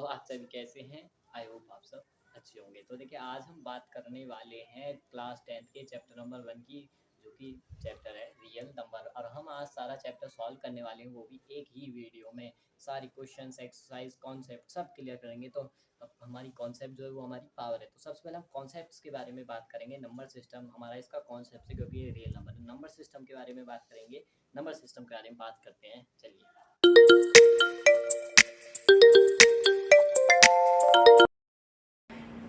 आप सभी कैसे हैं? आई होप आप सब अच्छे होंगे। तो देखिए आज हम बात करने वाले हैं क्लास 10th के चैप्टर नंबर 1 की, जो कि चैप्टर है रियल नंबर। और हम आज सारा चैप्टर सॉल्व करने वाले हैं, वो भी एक ही वीडियो में। सारी क्वेश्चंस, एक्सरसाइज, कॉन्सेप्ट सब क्लियर करेंगे। तो अब हमारी कॉन्सेप्ट जो है वो हमारी पावर है। तो सबसे पहले हम कॉन्सेप्ट्स के बारे में बात करेंगे। नंबर सिस्टम हमारा इसका कॉन्सेप्ट है, क्योंकि ये रियल नंबर है। नंबर सिस्टम के बारे में बात करेंगे, नंबर सिस्टम के बारे में बात करते हैं। चलिए,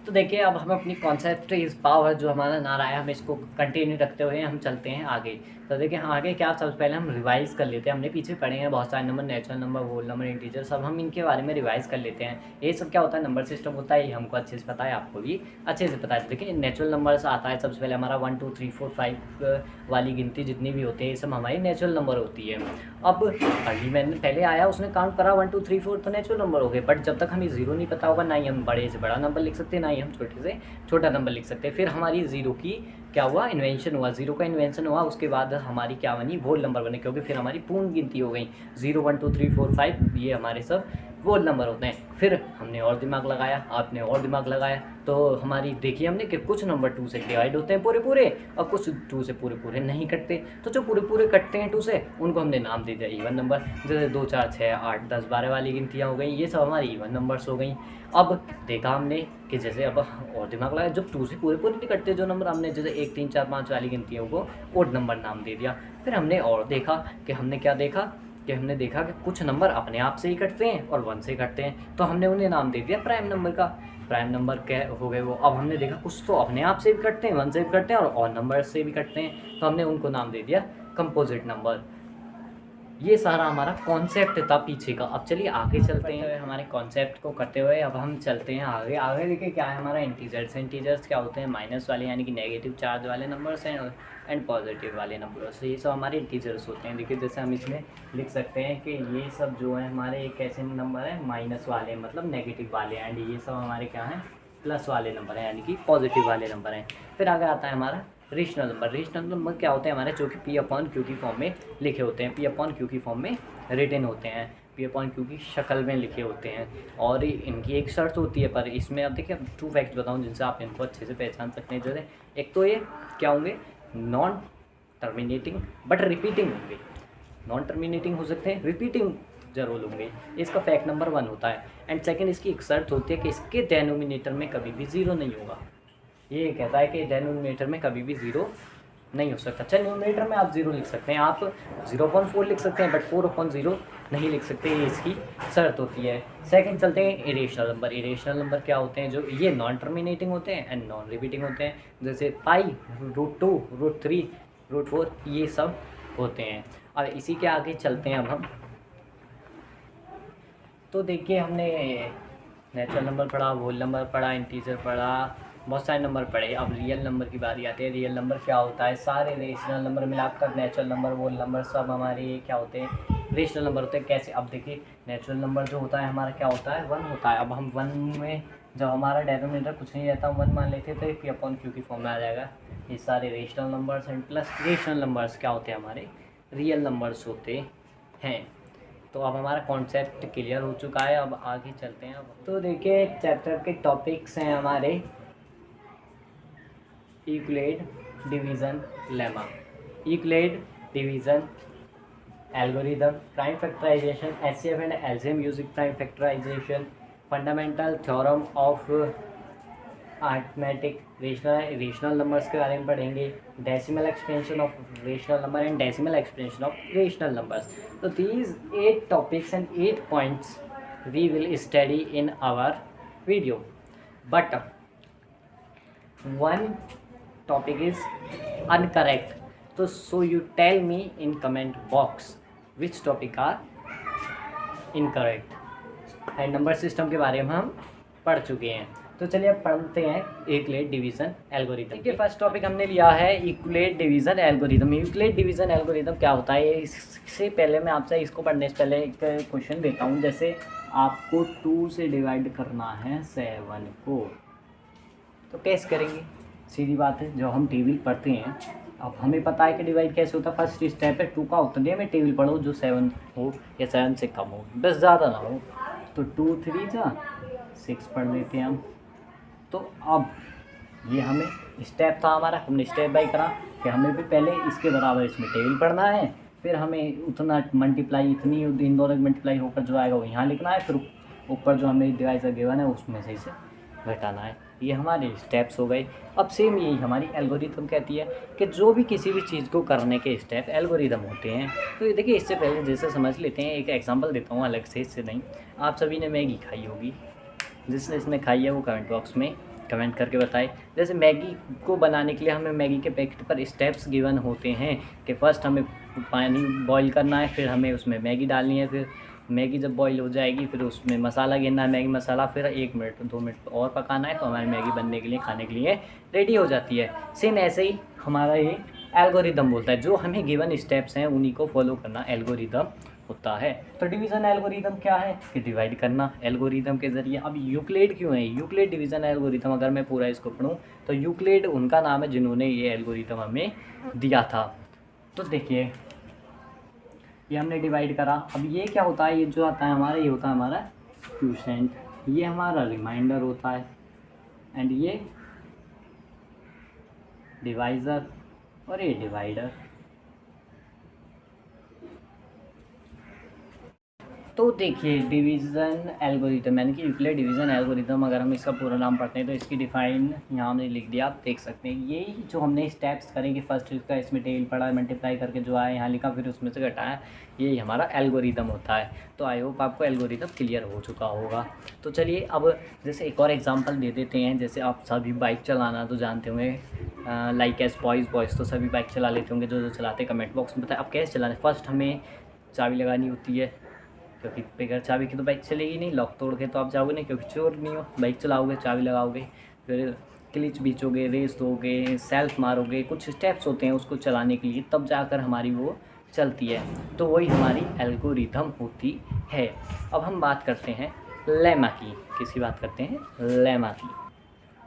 तो देखिए अब हम अपनी कॉन्सेप्ट इस पावर जो हमारा नारा है, हम इसको कंटिन्यू रखते हुए हम चलते हैं आगे। तो देखिए हाँ, आगे क्या, सबसे पहले हम रिवाइज कर लेते हैं। हमने पीछे पढ़े हैं बहुत सारे number, natural number, whole number, integer, सब हम इनके बारे में रिवाइज कर लेते हैं। ये सब क्या होता है, नंबर सिस्टम होता है, ये हमको अच्छे से पता है, आपको भी अच्छे से पता है। देखिए नेचुरल नंबर्स आता है सबसे पहले हमारा 1 2 3 4 5 वाली गिनती जितनी भी होती है, ये सब हमारी नेचुरल नंबर होती है। अब अभी मैंने पहले आया, उसने काउंट करा 1 2 3 4 तो नेचुरल नंबर हो गए। बट जब तक हमें जीरो नहीं पता होगा, ना ही हम बड़े से बड़ा नंबर लिख सकते, ना ही हम छोटे से छोटा नंबर लिख सकते हैं। फिर हमारी ज़ीरो की क्या हुआ, इन्वेंशन हुआ, ज़ीरो का इन्वेंशन हुआ। उसके बाद हमारी क्या बनी, होल नंबर बने, क्योंकि फिर हमारी पूर्ण गिनती हो गई। 0 1 2 3 4 5 ये हमारे सब होल नंबर होते हैं। फिर हमने और दिमाग लगाया, आपने और दिमाग लगाया, तो हमारी देखिए हमने कि कुछ नंबर 2 से डिवाइड होते हैं पूरे पूरे, और कुछ 2 से पूरे पूरे नहीं कटते। तो जो पूरे पूरे कटते हैं 2 से, उनको हमने नाम दे दिया इवन नंबर। जैसे 2 4 6 8 10 12 वाली गिनतियाँ हो गई, ये सब हमारी इवन नंबर्स हो गई। अब देखा हमने कि जैसे अब और दिमाग लगाया, जब 2 से पूरे पूरे नहीं कटते जो नंबर, हमने जैसे 1 3 4 5 वाली गिनतियों को ओड नंबर नाम दे दिया। फिर हमने और देखा कि हमने क्या देखा, कि हमने देखा कि कुछ नंबर अपने आप से ही कटते हैं और 1 से कटते हैं, तो हमने उन्हें नाम दे दिया प्राइम नंबर का। प्राइम नंबर क्या हो गए वो। अब हमने देखा कुछ तो अपने आप से भी कटते हैं, 1 से भी कटते हैं और नंबर से भी कटते हैं, तो हमने उनको नाम दे दिया कंपोजिट नंबर। ये सारा हमारा कॉन्सेप्ट था पीछे का। अब चलिए आगे चलते हैं। हमारे कॉन्सेप्ट को करते हुए अब हम चलते हैं आगे। आगे देखिए क्या है हमारा, इंटीजर्स। इंटीजर्स क्या होते हैं, माइनस वाले यानी कि नेगेटिव चार्ज वाले नंबर्स हैं, एंड पॉजिटिव वाले नंबर्स। ये सब हमारे इंटीजर्स होते हैं। देखिए जैसे हम इसमें लिख सकते हैं कि ये सब जो है हमारे एक ऐसे नंबर है माइनस वाले, मतलब नेगेटिव वाले, एंड ये सब हमारे क्या हैं, प्लस वाले नंबर हैं, यानी कि पॉजिटिव वाले नंबर हैं। फिर आगे आता है हमारा रेशनल नंबर। रेशनल नंबर क्या होते हैं हमारे, जो कि पी अपॉन क्यू की फॉर्म में लिखे होते हैं, पी अपॉन क्यू की फॉर्म में रिटन होते हैं, पी अपॉन क्यू की शक्ल में लिखे होते हैं। और इनकी एक शर्त होती है, पर इसमें अब देखिए 2 फैक्ट्स बताऊँ जिनसे आप इनको अच्छे से पहचान सकते हैं। जैसे एक तो ये क्या होंगे, नॉन टर्मिनेटिंग बट रिपीटिंग होंगे। नॉन टर्मिनेटिंग हो सकते हैं, रिपीटिंग जरूर होंगे। इसका फैक्ट नंबर 1 होता है। एंड सेकेंड, इसकी एक शर्त होती है कि इसके डेनोमिनेटर में कभी भी ज़ीरो नहीं होगा। ये कहता है कि डेनोमिनेटर में कभी भी ज़ीरो नहीं हो सकता। अच्छा, न्यूमरेटर में आप ज़ीरो लिख सकते हैं, आप 0/4 लिख सकते हैं, बट 4/0 नहीं लिख सकते, ये इसकी शर्त होती है। सेकंड चलते हैं इरेशनल नंबर। इरेशनल नंबर क्या होते हैं, जो ये नॉन टर्मिनेटिंग होते हैं एंड नॉन रिपीटिंग होते हैं। जैसे पाई, √2, √3, √4 ये सब होते हैं। अब इसी के आगे चलते हैं अब हम। तो देखिए हमने नेचुरल नंबर पढ़ा, होल नंबर पढ़ा, इंटीजर पढ़ा, बहुत सारे नंबर पढ़े। अब रियल नंबर की बारी आती है। रियल नंबर क्या होता है, सारे रेशनल नंबर मिलाकर नेचुरल नंबर, होल नंबर सब हमारे क्या होते हैं, रेशनल नंबर होते हैं। कैसे, अब देखिए नेचुरल नंबर जो होता है हमारा क्या होता है, 1 होता है। अब हम 1 में जब हमारा डेनोमिनेटर कुछ नहीं रहता, हम 1 मान लेते तो पी अपॉन क्यू की फॉर्म में आ जाएगा। ये सारे rational numbers and plus rational numbers क्या होते हैं, हमारे रियल नंबर्स होते हैं। तो अब हमारा कॉन्सेप्ट क्लियर हो चुका है, अब आगे चलते हैं। अब तो देखिए चैप्टर के टॉपिक्स हैं हमारे Euclid division lemma, Euclid division algorithm, prime factorisation, HCF and LCM using prime factorisation, fundamental theorem of arithmetic, rational numbers के बारे में पढ़ेंगे, decimal expansion of rational number and decimal expansion of rational numbers. So these 8 topics and 8 points we will study in our video. But one topic is incorrect. So you tell me in comment box which topic are incorrect. And number system के बारे में हम पढ़ चुके हैं। तो चलिए अब पढ़ते हैं यूक्लिड डिवीज़न एल्गोरिदम। ठीक है, फर्स्ट टॉपिक हमने लिया है Euclid division algorithm. Euclid division algorithm क्या होता है, इससे पहले मैं आपसे इसको पढ़ने से पहले एक क्वेश्चन देता हूँ। जैसे आपको 2 से डिवाइड करना है 7 को, तो कैसे करेंगे, सीधी बात है, जो हम टेबल पढ़ते हैं, अब हमें पता है कि डिवाइड कैसे होता है। फर्स्ट स्टेप है 2 का उत्तर में टेबल पढ़ो जो 7 हो या 7 से कम हो, बस ज़्यादा ना हो। तो 2 3 जा 6 पढ़ लेते हैं हम। तो अब ये हमें स्टेप था हमारा, हमने स्टेप बाई करा कि हमें भी पहले इसके बराबर इसमें टेबल पढ़ना है, फिर हमें उतना मल्टीप्लाई इतनी इन दोनों मल्टीप्लाई होकर जो आएगा वो यहाँ लिखना है, फिर ऊपर जो हमें डिवाइजर गिवन है उसमें से इसे घटाना है। ये हमारे स्टेप्स हो गए। अब सेम यही हमारी एल्गोरिथम कहती है कि जो भी किसी भी चीज़ को करने के स्टेप एल्गोरिथम होते हैं। तो ये देखिए, इससे पहले जैसे समझ लेते हैं, एक एग्जांपल देता हूँ अलग से, इससे नहीं। आप सभी ने मैगी खाई होगी, जिसने इसने खाई है वो कमेंट बॉक्स में कमेंट करके बताए। जैसे मैगी को बनाने के लिए हमें मैगी के पैकेट पर स्टेप्स गिवन होते हैं कि फ़र्स्ट हमें पानी बॉईल करना है, फिर हमें उसमें मैगी डालनी है, फिर मैगी जब बॉईल हो जाएगी फिर उसमें मसाला गिरना है, मैगी मसाला, फिर 1 मिनट 2 मिनट और पकाना है, तो हमारी मैगी बनने के लिए, खाने के लिए रेडी हो जाती है। सेम ऐसे ही हमारा ये एल्गोरिदम बोलता है, जो हमें गिवन स्टेप्स हैं उन्हीं को फॉलो करना एल्गोरिदम होता है। तो डिवीज़न एल्गोरिदम क्या है कि डिवाइड करना एल्गोरिदम के ज़रिए। अब यूक्लिड क्यों है? यूक्लिड डिवीज़न एल्गोरिदम, अगर मैं पूरा इसको पढ़ूँ तो यूक्लिड उनका नाम है जिन्होंने ये एल्गोरिदम हमें दिया था। तो देखिए, ये हमने डिवाइड करा। अब ये क्या होता है, ये जो आता है हमारा, ये होता है हमारा क्वोशिएंट, ये हमारा रिमाइंडर होता है, एंड ये डिवाइज़र और ये डिवाइडर। तो देखिए, डिवीज़न एल्गोरिथम यानी कि यूक्लिड डिवीज़न एल्गोरिथम, अगर हम इसका पूरा नाम पढ़ते हैं तो इसकी डिफाइन यहाँ हमने लिख दिया, आप देख सकते हैं। यही जो हमने स्टेप्स करेंगे, फर्स्ट इसका इसमें टेबल पढ़ा, मल्टीप्लाई करके जो आया यहाँ लिखा, फिर उसमें से घटाया, यही हमारा एल्गोरिथम होता है। तो आई होप आपको एल्गोरिथम क्लियर हो चुका होगा। तो चलिए अब जैसे एक और एग्जाम्पल दे देते हैं। जैसे आप सभी बाइक चलाना तो जानते होंगे, लाइक एस बॉयज़ तो सभी बाइक चला लेते होंगे, जो चलाते कमेंट बॉक्स में बताएं अब कैसे चलाना है। फर्स्ट हमें चाबी लगानी होती है, क्योंकि बगैर चाबी की तो बाइक चलेगी नहीं। लॉक तोड़ के तो आप जाओगे नहीं, क्योंकि चोर नहीं हो। बाइक चलाओगे, चाबी लगाओगे, फिर क्लिच बीचोगे, रेस दोगे, सेल्फ मारोगे, कुछ स्टेप्स होते हैं उसको चलाने के लिए, तब जाकर हमारी वो चलती है। तो वही हमारी एल्गोरिथम होती है। अब हम बात करते हैं लेमा की। किसकी बात करते हैं? लेमा की।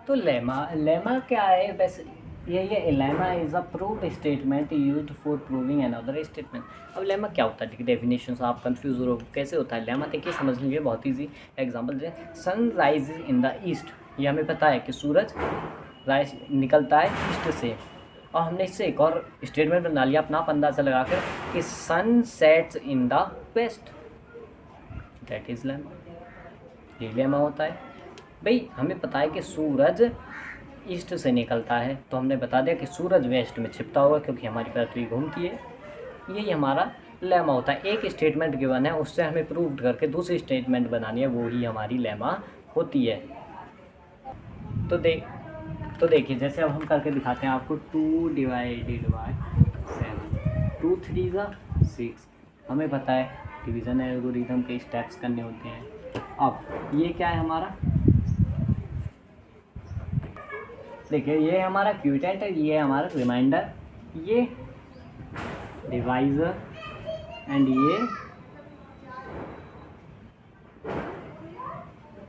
तो लेमा क्या है वैसे? ये lemma is a proved statement used for proving another statement. अब लेमा क्या होता है? देखिए डेफिनेशन से आप कंफ्यूज हो रहे हो कैसे होता है लेमा। देखिए समझ लीजिए, बहुत ईजी एग्जांपल दें। Sun rise in the east, ये हमें पता है कि सूरज राइज निकलता है ईस्ट से, और हमने इससे एक और स्टेटमेंट बना लिया अपना अंदाजा लगाकर कि sun sets in the west, that is lemma. ये लेमा होता है। भाई हमें पता है कि सूरज ईस्ट से निकलता है, तो हमने बता दिया कि सूरज वेस्ट में छिपता होगा, क्योंकि हमारी पृथ्वी घूमती है। यही हमारा लेमा होता है। एक स्टेटमेंट गिवन है, उससे हमें प्रूव करके दूसरी स्टेटमेंट बनानी है, वो ही हमारी लेमा होती है। तो देखिए, जैसे अब हम करके दिखाते हैं आपको। 2 डिवाइडेड बाय 7, 2 3 जा 6। हमें पता है डिवीज़न एल्गोरिथम के स्टेप्स करने होते हैं। अब ये क्या है हमारा? देखिए, ये हमारा क्वोशिएंट है, ये हमारा रिमाइंडर, ये डिवाइज़र, एंड ये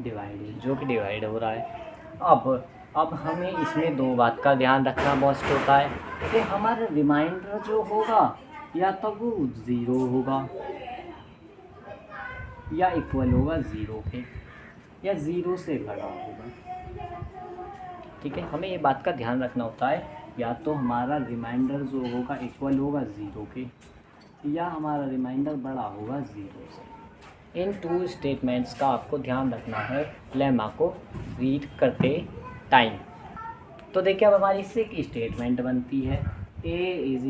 डिवाइड, जो कि डिवाइड हो रहा है। अब हमें इसमें 2 बात का ध्यान रखना मस्ट होता है कि हमारा रिमाइंडर जो होगा या तो वो 0 होगा या इक्वल होगा 0 के, या 0 से बड़ा होगा। ठीक है, हमें ये बात का ध्यान रखना होता है, या तो हमारा रिमाइंडर जो होगा इक्वल होगा 0 के, या हमारा रिमाइंडर बड़ा होगा 0 से। इन 2 स्टेटमेंट्स का आपको ध्यान रखना है लेमा को रीड करते टाइम। तो देखिए, अब हमारी इससे एक स्टेटमेंट बनती है, A =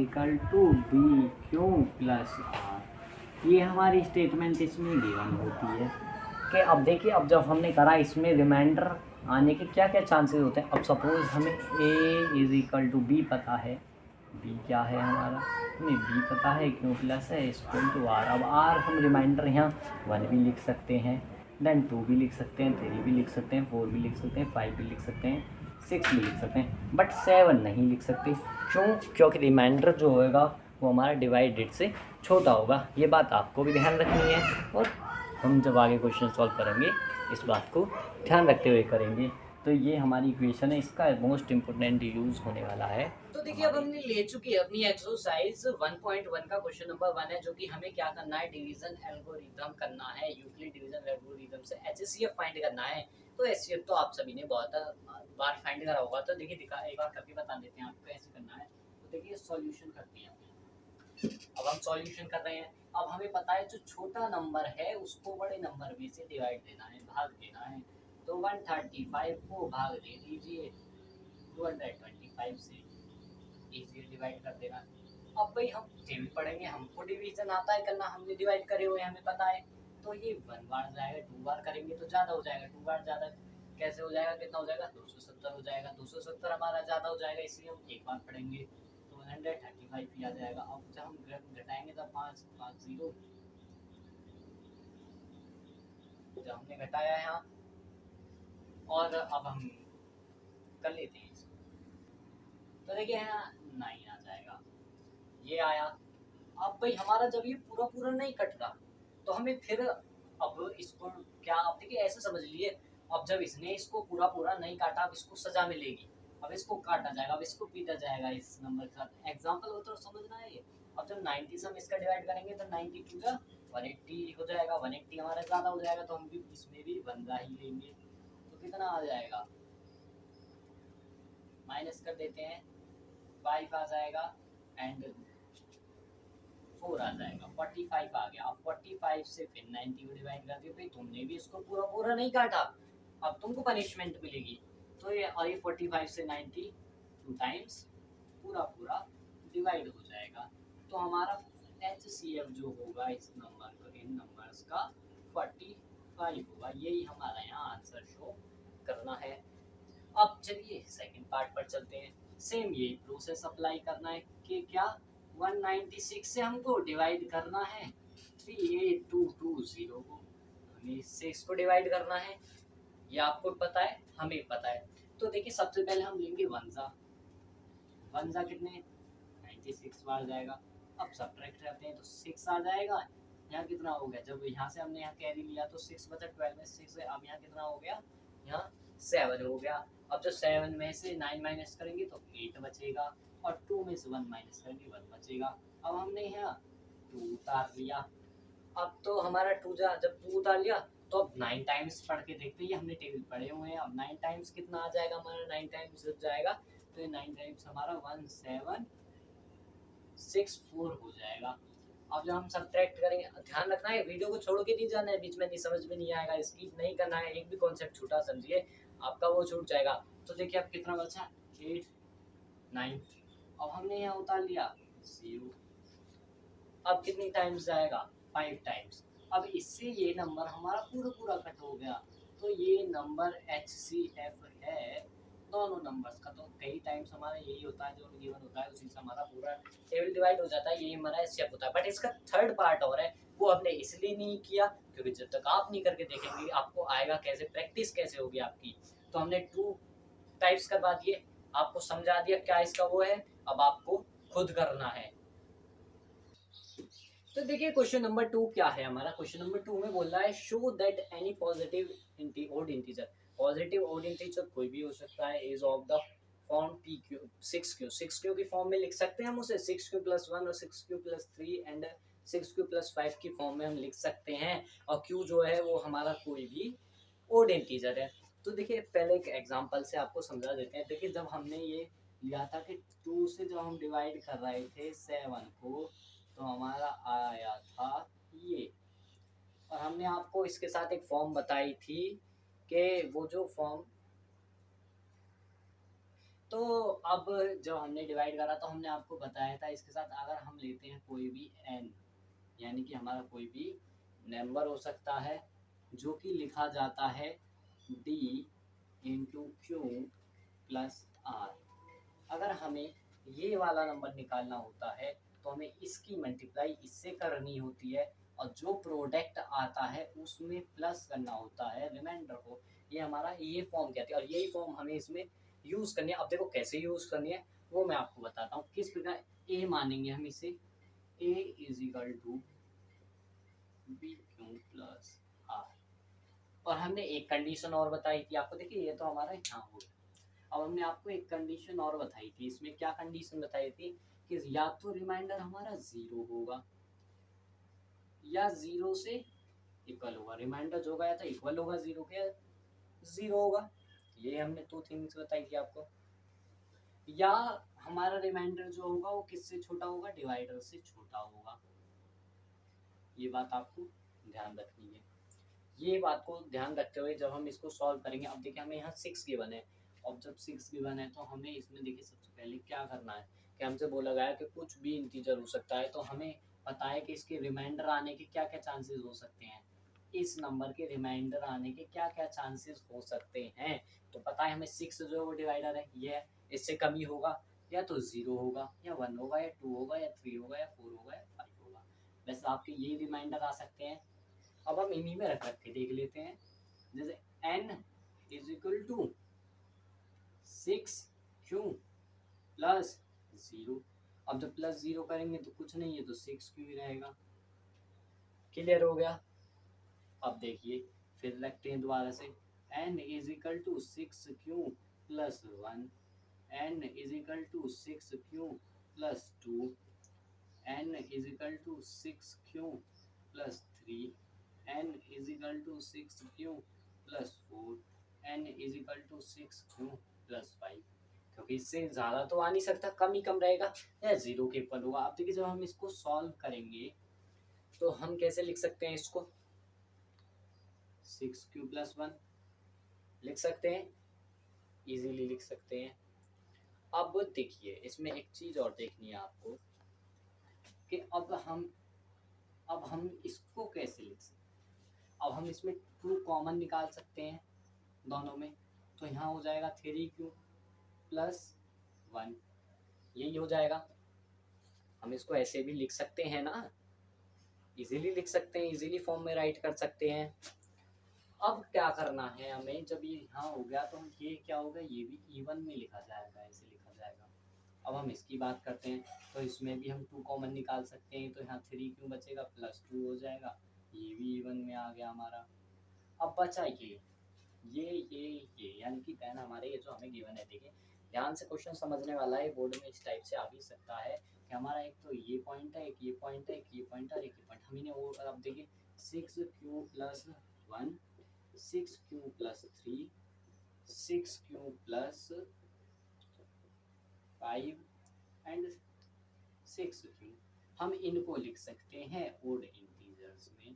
BQ + R। ये हमारी स्टेटमेंट इसमें गिवन होती है कि अब देखिए, अब जब हमने करा इसमें रिमाइंडर आने के क्या क्या चांसेस होते हैं। अब सपोज़ हमें A = B पता है, B क्या है हमारा, हमें B पता है, Q + है R। अब R हम रिमाइंडर यहाँ 1 भी लिख सकते हैं, देन 2 भी लिख सकते हैं, 3 भी लिख सकते हैं, 4 भी लिख सकते हैं, 5 भी लिख सकते हैं, 6 भी लिख सकते हैं, बट 7 नहीं लिख सकते। क्यों? क्योंकि रिमाइंडर जो होगा वो हमारा डिवाइडेड से छोटा होगा। ये बात आपको भी ध्यान रखनी है, और हम जब आगे क्वेश्चन सॉल्व करेंगे इस बात को ध्यान रखते हुए करेंगे। तो ये हमारी इक्वेशन है, इसका मोस्ट इम्पोर्टेंट यूज होने वाला है। तो देखिए अब हमने ले चुकी है अपनी एक्सरसाइज 1.1 का क्वेश्चन नंबर 1 है, जो कि हमें क्या करना है, डिवीजन एल्गोरिथम करना है, यूक्लिड डिवीजन एल्गोरिथम से एचसीएफ फाइंड करना है। तो एचसीएफ तो आप सभी ने बहुत बार फाइंड करा होगा, तो देखिए दिखा एक बार करके बता देते हैं आपको कैसे करना है। तो देखिए सॉल्यूशन करते हैं, अब हम सॉल्यूशन कर रहे हैं। अब हमें पता है जो छोटा नंबर है उसको बड़े नंबर में से डिवाइड देना है, भाग देना है। तो 135 को भाग दे दीजिए 225 से, इजीली डिवाइड कर देना। अब भाई हम टेबल पढ़ेंगे, हमको डिवीजन आता है करना, हमने डिवाइड करे हुए हमें पता है। तो ये 1 बार जाएगा, 2 बार करेंगे तो ज़्यादा हो जाएगा, 2 बार ज़्यादा कैसे हो जाएगा, कितना हो जाएगा, 270 हो जाएगा। 270 हमारा ज़्यादा हो जाएगा, इसलिए हम एक बार पढ़ेंगे तो 135 ही आ जाएगा। अब जब हम घटाएंगे तब 5 5 0, जब हमने घटाया है यहाँ, और अब हम कर लेते हैं इसको। तो देखिए यहाँ 9 आ जाएगा, ये आया। अब भाई हमारा जब ये पूरा पूरा नहीं कट रहा तो हमें फिर अब इसको क्या, अब देखिए ऐसे समझ लिए, अब जब इसने इसको पूरा पूरा नहीं काटा, अब इसको सजा मिलेगी, अब इसको काटा जाएगा, अब इसको पीटा जाएगा इस नंबर के साथ। एग्जाम्पल हो तो समझना है ये। अब जब 90 से हम इसका डिवाइड करेंगे तो 92 का 180 हो जाएगा, 180 हमारा ज़्यादा हो जाएगा, तो हम भी इसमें भी 15 ही लेंगे। तो कितना आ जाएगा, माइनस कर देते हैं, 5 आ जाएगा एंड 4 आ जाएगा, 45 आ गया। अब 45 से फिर 90 को डिवाइड कर दिया, भाई तुमने भी इसको पूरा पूरा नहीं काटा, अब तुमको पनिशमेंट मिलेगी। तो ये और ये 45 से 90 2 टाइम्स पूरा पूरा डिवाइड हो जाएगा। तो हमारा HCF जो होगा इस नंबर का, इन नंबर्स का 45 होगा। यही हमारा यहाँ आंसर शो करना है। अब चलिए सेकंड पार्ट पर चलते हैं। सेम यही प्रोसेस अप्लाई करना है कि क्या 196 से हमको डिवाइड करना है 38220 को, हमें इससे इसको डिवाइड करना है, ये आपको पता है, हमें पता है। तो देखिए सबसे पहले हम लेंगे वनजा कितने 96 बार जाएगा। अब सब्ट्रैक्ट करते हैं तो 6 आ जाएगा। यहाँ कितना हो गया, जब यहाँ से हमने यहाँ कैरी लिया तो 6 बचा, 12 में 6 है। अब यहाँ कितना हो गया, यहाँ 7 हो गया। अब जो 7 में से 9 माइनस करेंगे तो 8 बचेगा, और 2 में से 1 माइनस करेंगे 1 बचेगा। अब हमने यहाँ 2 उतार लिया। अब तो हमारा 2 जब 2 उतार लिया तो अब 9 टाइम्स पढ़ के देखते हैं, हमने टेबल पढ़े हुए हैं। अब 9 टाइम्स कितना आ जाएगा हमारा, 9 टाइम्स जब जाएगा तो ये 9 टाइम्स हमारा 1764 हो जाएगा। अब जब हम सब्ट्रैक्ट करेंगे, ध्यान रखना है वीडियो को छोड़ के नहीं जाना है, बीच में नहीं समझ में नहीं आएगा, स्किप नहीं करना है, एक भी कॉन्सेप्ट छूटा समझिए आपका वो छूट जाएगा। तो देखिए अब कितना बचा 8 9, अब हमने यहाँ उतार लिया 0। अब कितनी टाइम्स जाएगा 5 टाइम्स। अब इससे ये नंबर हमारा पूरा पूरा कट हो गया। तो ये नंबर HCF है दोनों नंबर्स का। तो कई टाइम्स हमारा यही होता है, जो गिवन होता है उसी से हमारा पूरा टेबल डिवाइड हो जाता है, यही हमारा HCF होता है। बट इसका थर्ड पार्ट और है, वो हमने इसलिए नहीं किया क्योंकि जब तक आप नहीं करके देखेंगे आपको आएगा कैसे, प्रैक्टिस कैसे होगी आपकी। तो हमने 2 टाइप्स करवा दिए, आपको समझा दिया क्या इसका वो है, अब आपको खुद करना है। तो देखिए क्वेश्चन नंबर 2 क्या है हमारा। क्वेश्चन नंबर 2 में बोल रहा है show that any positive odd integer, positive odd integer कोई भी हो सकता है, is of the form PQ 6Q की फॉर्म में लिख सकते हैं हम उसे, 6Q+1 और 6Q+3 एंड 6Q+5 की फॉर्म में हम लिख सकते हैं। और Q जो है वो हमारा कोई भी ओड इंटीजर है। तो देखिए पहले एक एग्जांपल से आपको समझा देते हैं। देखिए जब हमने ये लिया था कि 2 से जब हम डिवाइड कर रहे थे 7 को, तो हमारा आया था ये, और हमने आपको इसके साथ एक फॉर्म बताई थी कि वो जो फॉर्म, तो अब जब हमने डिवाइड करा तो हमने आपको बताया था इसके साथ अगर हम लेते हैं कोई भी n, यानी कि हमारा कोई भी नंबर हो सकता है जो कि लिखा जाता है D into q plus r. अगर हमें ये वाला नंबर निकालना होता है तो हमें इसकी मल्टीप्लाई इससे करनी होती है, और जो प्रोडक्ट आता है उसमें प्लस करना होता है रिमाइंडर को। ये हमारा ये फॉर्म कहते हैं, और यही फॉर्म हमें इसमें यूज़ करनी है। अब देखो कैसे यूज़ करनी है वो मैं आपको बताता हूँ। किस प्रकार ए मानेंगे हम इसे, A is equal to B Q plus R, और हमने एक कंडीशन और बताई थी आपको, देखिए ये तो हमारा यहाँ हो गया। अब हमने आपको एक कंडीशन और बताई थी, इसमें क्या कंडीशन बताई थी कि या तो रिमाइंडर हमारा 0 होगा या 0 से इक्वल होगा। रिमाइंडर जो होगा या तो इक्वल होगा 0 के, 0 होगा। ये हमने 2 थिंग्स बताई थी आपको। या हमारा रिमाइंडर जो होगा वो किससे छोटा होगा, डिवाइडर से छोटा होगा। ये बात आपको ध्यान रखनी है। ये बात को ध्यान रखते हुए जब हम इसको सॉल्व करेंगे, अब देखिए हमें यहाँ 6 गिवन है। अब जब 6 गिवन है तो हमें इसमें देखिए सबसे पहले क्या करना है कि हमसे बोला गया है कि कुछ भी इंटीजर हो सकता है, तो हमें पता है कि इसके रिमाइंडर आने के क्या क्या चांसेस हो सकते हैं। इस नंबर के रिमाइंडर आने के क्या क्या चांसेस हो सकते हैं, तो पता है हमें 6 जो है वो डिवाइडर है, ये है। इससे कम ही होगा, या तो 0 होगा या 1 होगा या 2 होगा या 3 होगा या 4 होगा या 5 होगा। वैसे आपके ये रिमाइंडर आ सकते हैं। अब हम इन्हीं में रख रख के देख लेते हैं। जैसे n is equal to 6q plus 0। अब जब प्लस 0 करेंगे तो कुछ नहीं है, तो 6q ही रहेगा। क्लियर हो गया। अब देखिए फिर रखते हैं दोबारा से, n is equal to 6q plus 1, n is equal to 6q plus 2, n is equal to 6q plus 3, n is equal to 6q plus 4, n is equal to 6q plus 5। क्योंकि इससे ज़्यादा तो आ नहीं सकता, कम ही कम रहेगा या 0 के इक्वल होगा। अब देखिए जब हम इसको सॉल्व करेंगे तो हम कैसे लिख सकते हैं इसको, 6q प्लस 1 लिख सकते हैं, इजीली लिख सकते हैं। अब देखिए इसमें एक चीज़ और देखनी है आपको कि अब हम इसको कैसे लिख सकते हैं। अब हम इसमें 2 कॉमन निकाल सकते हैं दोनों में, तो यहाँ हो जाएगा 3q प्लस 1, यही हो जाएगा। हम इसको ऐसे भी लिख सकते हैं ना, इजीली लिख सकते हैं, इजीली फॉर्म में राइट कर सकते हैं। अब क्या करना है हमें, जब ये यहाँ हो गया तो ये क्या होगा, ये भी इवन में लिखा जाएगा, ऐसे लिखा जाएगा। अब हम इसकी बात करते हैं तो इसमें भी हम 2 कॉमन निकाल सकते हैं, तो यहाँ 3 क्यों बचेगा, प्लस 2 हो जाएगा, ये भी इवन में आ गया हमारा। अब बचा ये यानी कि 10 हमारे ये जो हमें गिवन है। देखिए ध्यान से क्वेश्चन समझने वाला है, बोर्ड में इस टाइप से आ भी सकता है कि हमारा एक तो ये पॉइंट है, एक ये पॉइंट है, एक ये पॉइंट है और एक ये पॉइंट हमने वो। अब देखिए 6q plus 1, 6q plus 3, 6q plus 5 and 6q, हम इनको लिख सकते हैं ओड इंटीजर्स में।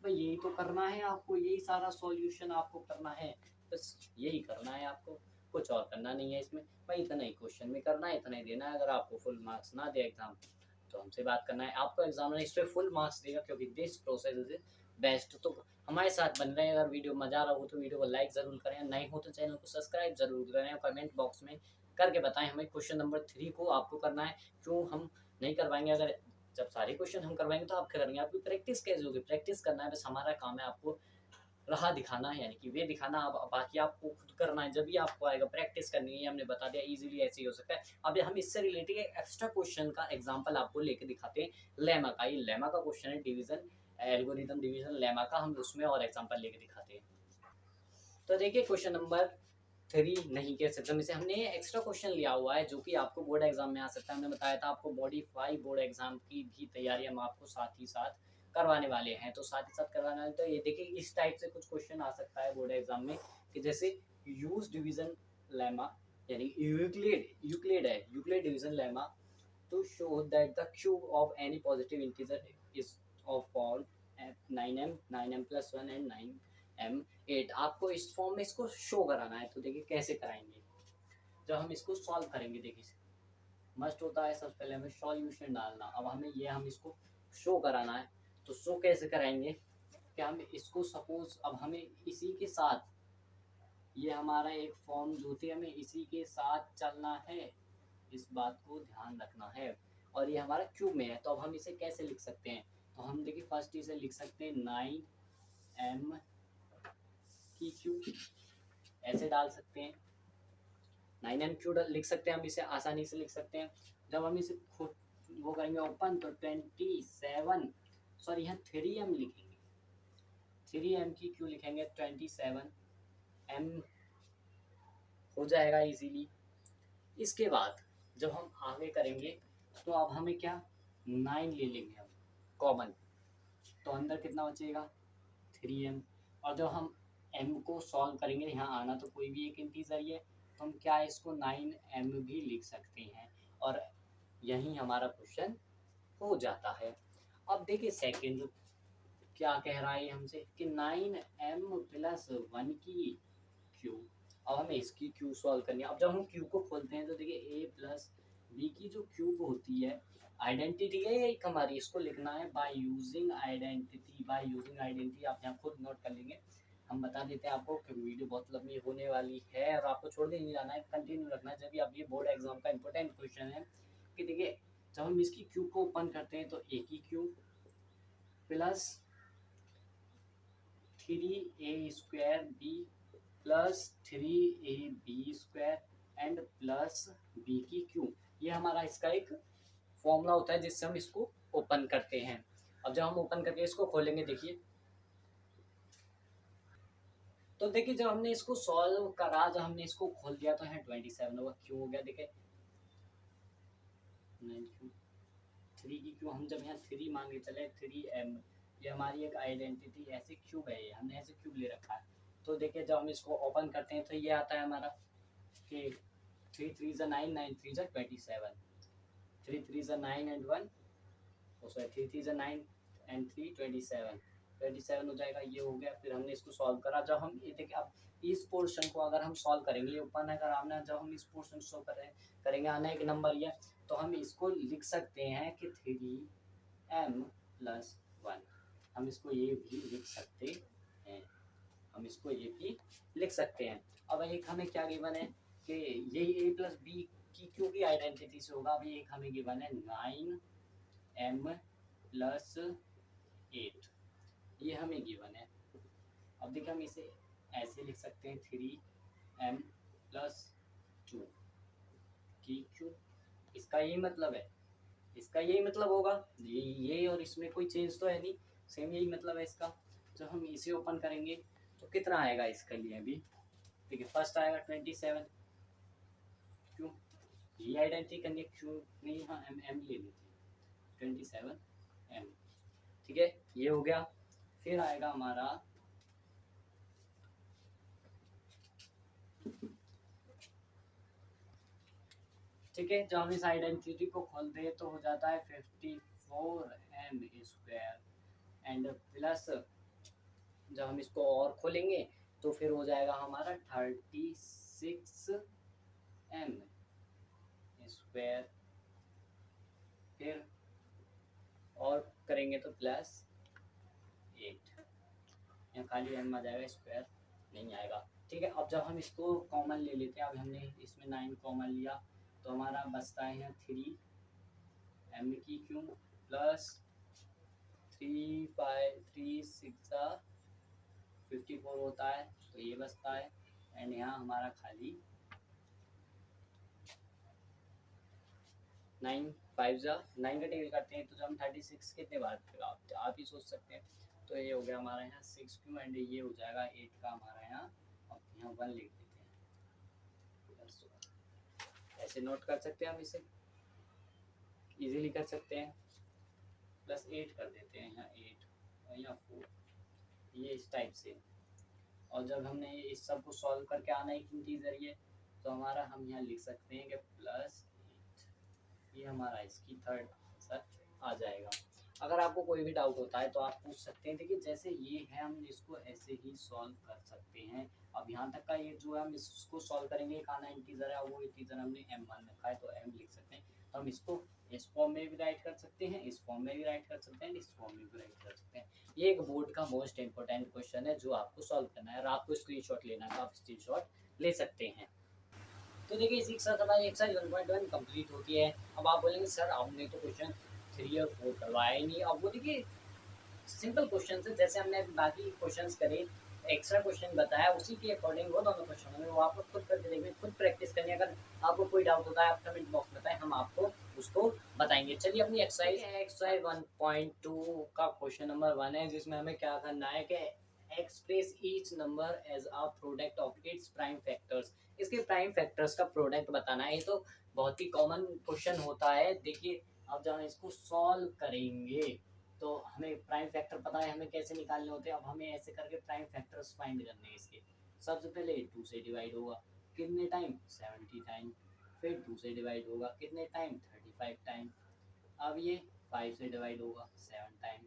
भाई यही तो करना है आपको, यही सारा सॉल्यूशन आपको करना है, बस यही करना है आपको, कुछ और करना नहीं है इसमें। भाई इतना ही क्वेश्चन में करना है, इतना ही देना है। अगर आपको फुल मार्क्स ना दे एग्जाम तो हमसे बात करना है, आपको एग्जामिनर इस पर फुल मार्क्स देगा, क्योंकि दिस प्रोसेस इज बेस्ट। तो हमारे साथ बन रहे हैं। अगर वीडियो मजा आ रहा हो तो वीडियो को लाइक ज़रूर करें, नहीं हो तो चैनल को सब्सक्राइब जरूर करें, और कमेंट बॉक्स में करके बताएं हमें क्वेश्चन नंबर 3 को आपको करना है क्यों हम नहीं करवाएंगे। अगर जब सारे क्वेश्चन हम करवाएंगे तो आप करेंगे, आपकी प्रैक्टिस कैसे होगी, प्रैक्टिस करना है, बस हमारा काम है आपको राह दिखाना है, यानी कि वे दिखाना। अब बाकी आपको खुद करना है, जब भी आपको आएगा प्रैक्टिस करनी है, हमने बता दिया इजीली ऐसे ही हो सकता है। अब हम इससे रिलेटेड एक एक्स्ट्रा क्वेश्चन का एग्जांपल आपको लेके दिखाते हैं, लेमा का। ये लेमा का क्वेश्चन है, डिवीजन एल्गोरिथम डिवीजन लेमा का, हम उसमें और एग्जांपल लेके दिखाते हैं। तो देखिए क्वेश्चन नंबर 3 नहीं कह सकते हम इसे, हमने एक्स्ट्रा क्वेश्चन लिया हुआ है जो कि आपको बोर्ड एग्जाम में आ सकता है। हमने बताया था आपको मॉडिफाई बोर्ड एग्जाम की भी तैयारी हम आपको साथ ही साथ करवाने वाले हैं, तो साथ ही साथ करवाने वाले। तो ये देखिए इस टाइप से कुछ क्वेश्चन आ सकता है बोर्ड एग्जाम में कि जैसे यूज डिवीजन लेमा, यानी Euclid division lemma to show that the cube of any positive integer is of form 9m 9m plus 1 and 9m 8। आपको इस फॉर्म में इसको शो कराना है, तो देखिए कैसे कराएंगे। जब हम इसको सॉल्व करेंगे, देखिए मस्ट होता है सबसे पहले हमें सॉल्यूशन डालना। अब हमें ये हम इसको शो कराना है, तो शो कैसे कराएंगे कि हम इसको सपोज, अब हमें इसी के साथ, ये हमारा एक फॉर्म जो थी, हमें इसी के साथ चलना है, इस बात को ध्यान रखना है। और ये हमारा क्यूब में है, तो अब हम इसे कैसे लिख सकते हैं, तो हम देखिए फर्स्ट इसे लिख सकते हैं 9m की क्यूब, ऐसे डाल सकते हैं 9m क्यूब लिख सकते हैं, हम इसे आसानी से लिख सकते हैं। जब हम इसे खुद वो करेंगे ओपन, तो 27, सॉरी यहाँ 3m लिखेंगे, 3m की क्यू लिखेंगे 27m हो जाएगा इजीली। इसके बाद जब हम आगे करेंगे तो अब हमें क्या 9 ले लेंगे हम कॉमन, तो अंदर कितना बचेगा 3m। और जब हम m को सॉल्व करेंगे, यहाँ आना तो कोई भी एक इंटीजर ही है, तो हम क्या इसको 9m भी लिख सकते हैं और यही हमारा क्वेश्चन हो जाता है। अब देखिए सेकंड क्या कह रहा है हमसे कि 9m प्लस 1 की क्यू। अब हमें इसकी क्यू सॉल्व करनी है। अब जब हम क्यू को खोलते हैं तो देखिए a प्लस बी की जो क्यूब होती है, आइडेंटिटी है एक हमारी, इसको लिखना है by using identity. By using identity आप यहाँ खुद नोट कर लेंगे, हम बता देते हैं आपको कि वीडियो बहुत लंबी होने वाली है और आपको छोड़ नहीं जाना है, कंटिन्यू रखना है। जब भी आप ये बोर्ड एग्जाम का इंपॉर्टेंट क्वेश्चन है कि देखिए जब हम इसकी क्यू को ओपन करते हैं तो ए की cube plus 3a² b plus 3ab² and plus b की क्यू, ये हमारा इसका एक फॉर्मूला होता है जिससे हम इसको ओपन करते हैं। अब जब हम ओपन करके इसको खोलेंगे देखिए, तो देखिए जब हमने इसको सॉल्व करा, जब हमने इसको खोल दिया तो यहाँ 27 होगा, क्यों हो गया देखिए 9 क्यू 3 की क्यू। हम जब यहाँ 3 मान के चले 3m, ये हमारी एक आइडेंटिटी ऐसे क्यूब है, ये हमने ऐसे क्यूब ले रखा है। तो देखिए जब हम इसको ओपन करते हैं तो ये आता है हमारा कि 3 3 ज़ा 9, 9 3 ज़ा 27, 3 3 ज़ा 9 एंड 1, सॉरी 3 3 ज़ा 9 एंड 3 27 हो जाएगा, ये हो गया। फिर हमने इसको सॉल्व करा, जब हम ये देखिए अब इस पोर्शन को अगर हम सॉल्व करेंगे, ये ओपन है अगर आना, जब हम इस पोर्शन सॉल्व करेंगे आना एक नंबर ये, तो हम इसको लिख सकते हैं कि 3m प्लस 1, हम इसको ये भी लिख सकते हैं, हम इसको ये भी लिख सकते हैं। अब एक हमें क्या गिवन है कि यही a प्लस बी की क्यू की आइडेंटिटी से होगा। अभी एक हमें गिवन है 9m प्लस 8, ये हमें गिवन है। अब देखिए हम इसे ऐसे लिख सकते हैं 3m प्लस 2 की क्यू, इसका यही मतलब है, इसका यही मतलब होगा, ये और इसमें कोई चेंज तो है नहीं, सेम यही मतलब है इसका। जब हम इसे ओपन करेंगे तो कितना आएगा इसके लिए अभी देखिए, फर्स्ट आएगा 27 क्यों, ये आइडेंटिटी करनी क्यों नहीं, यहाँ m ले लेते हैं 27m, ठीक है ये हो गया। फिर आएगा हमारा ठीक है, जब हम इस आइडेंटिटी को खोलते हैं तो हो जाता है 54m² एंड प्लस जब हम इसको और खोलेंगे तो फिर हो जाएगा हमारा 36m², फिर और करेंगे तो प्लस 8, यहाँ खाली m आ जाएगा, स्क्वायर नहीं आएगा, ठीक है। अब जब हम इसको कॉमन ले लेते हैं, अब हमने इसमें 9 कॉमन लिया तो हमारा बचता है यहाँ 3m की क्यू प्लस 3 5 3 6 54 होता है, तो ये बचता है एंड यहाँ हमारा खाली 9 5 जा 9 का टेबल करते हैं तो जब हम 36 कितने बार फिर आप ही सोच सकते हैं। तो ये हो गया हमारा यहाँ 6 क्यू एंड ये हो जाएगा 8 का हमारा यहाँ, अब यहाँ 1 लिख देते हैं, ऐसे नोट कर सकते हैं हम, इसे इजीली कर सकते हैं, प्लस 8 कर देते हैं यहाँ 8 और यहाँ 4, ये इस टाइप से। और जब हमने इस सब को सॉल्व करके आना एक इंटीजर ये, तो हमारा हम यहाँ लिख सकते हैं कि प्लस 8, ये हमारा इसकी थर्ड आंसर आ जाएगा। अगर आपको कोई भी डाउट होता है तो आप पूछ सकते हैं, देखिए जैसे ये है हम इसको ऐसे ही सॉल्व कर सकते हैं। अब यहाँ तक का ये जो है हम इसको सॉल्व करेंगे, एक आना इंटीजर है वो इंटीजर हमने m मान रखा है तो m लिख सकते हैं, तो हम इसको इस फॉर्म में भी राइट कर सकते हैं, इस फॉर्म में भी राइट कर सकते हैं, इस फॉर्म में भी राइट कर सकते हैं। ये एक बोर्ड का मोस्ट इंपॉर्टेंट क्वेश्चन है जो आपको सॉल्व करना है, और आपको स्क्रीनशॉट लेना है तो आप स्क्रीनशॉट ले सकते हैं। तो देखिए इसी के साथ हमारी एक्सरसाइज 1.1 कंप्लीट होती है। अब आप बोलेंगे सर आपने तो क्वेश्चन 3 और 4 करवाया ही नहीं। अब वो देखिए सिंपल क्वेश्चन है, जैसे हमने बाकी क्वेश्चंस करे, एक्स्ट्रा क्वेश्चन बताया उसी के अकॉर्डिंग वो दोनों क्वेश्चन में वो आप लोग खुद करके देखिए, खुद प्रैक्टिस करनी। अगर आपको कोई डाउट होता है आप कमेंट बॉक्स में बताएं, हम आपको उसको बताएंगे। चलिए अपनी एक्सरसाइज 1.2 का क्वेश्चन नंबर 1 है, जिसमें हमें क्या करना है कि express each number as a product of its prime factors. इसके प्राइम फैक्टर्स का प्रोडक्ट बताना है। ये तो बहुत ही कॉमन क्वेश्चन होता है। देखिए अब जब हम इसको सॉल्व करेंगे तो हमें प्राइम फैक्टर पता है हमें कैसे निकालने होते हैं। अब हमें ऐसे करके प्राइम फैक्टर्स फाइंड करने हैं इसके। सबसे पहले 2 से डिवाइड होगा कितने टाइम, 70 टाइम। फिर 2 से डिवाइड होगा कितने टाइम, 35 टाइम। अब ये 5 से डिवाइड होगा 7 टाइम